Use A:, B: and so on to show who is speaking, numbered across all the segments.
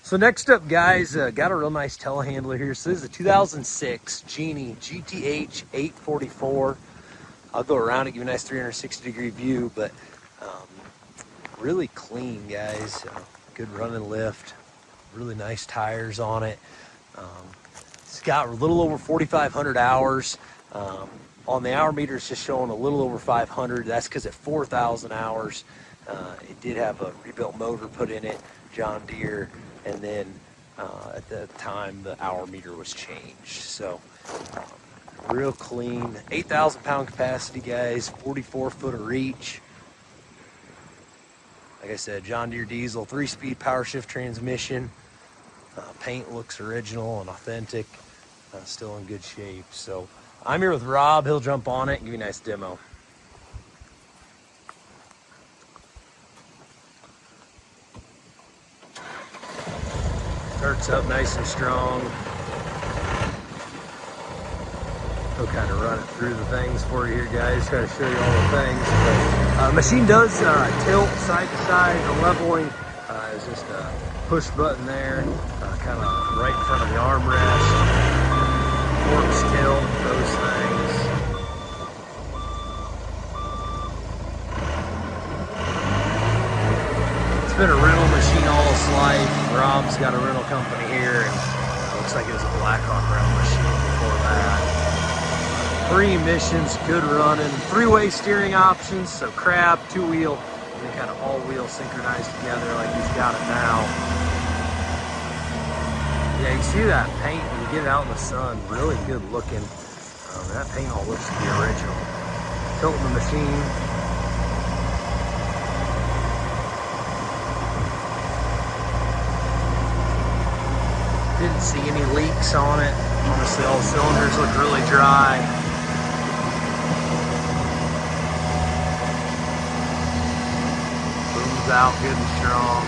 A: So next up, guys, got a real nice telehandler here. So this is a 2006 Genie GTH-844. I'll go around and give you a nice 360-degree view, but really clean, guys. Good run and lift. Really nice tires on it. It's got a little over 4,500 hours. On the hour meter, it's just showing a little over 500. That's because at 4,000 hours, it did have a rebuilt motor put in it, John Deere, and then at the time the hour meter was changed. So real clean, 8,000 pound capacity, guys, 44 foot of reach. Like I said, John Deere diesel, 3-speed power shift transmission. Paint looks original and authentic, still in good shape. So I'm here with Rob. He'll jump on it and give you a nice demo. Starts up nice and strong. He'll kind of run it through the things for you here, guys. Try to show you all the things. But, machine does tilt side to side. The leveling is just a push button there, kind of right in front of the armrest. Forks tilt, those things. It's been a rental machine all its life. Rob's got a rental company here, and it looks like it was a Blackhawk rental machine before that. 3 emissions, good running, 3-way steering options, so crab, 2-wheel, and then kind of all-wheel synchronized together like he's got it now. Yeah, you see that paint when you get it out in the sun, really good looking. That paint all looks to be original. Tilting the machine. Didn't see any leaks on it. Honestly, all the cylinders look really dry. Booms out good and strong.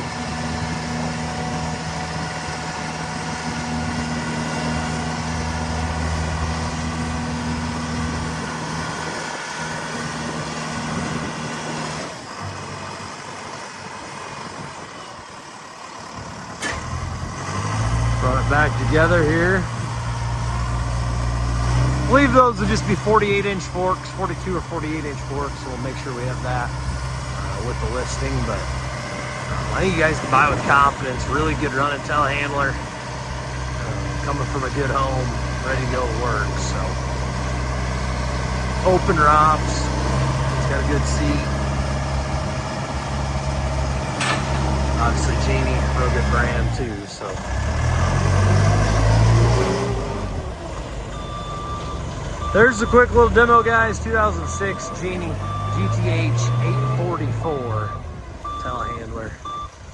A: Brought it back together here. I believe those will just be 48-inch forks, 42 or 48-inch forks, so we'll make sure we have that with the listing. But I think you guys can buy with confidence. Really good running telehandler, coming from a good home, ready to go to work. So open ROPS, it's got a good seat. Obviously Genie, real good brand too. So. There's a quick little demo, guys. 2006 Genie GTH-844 telehandler.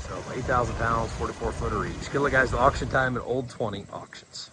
A: So 8,000 pounds, 44 foot of reach. Good luck, guys. The auction time at Old 20 Auctions.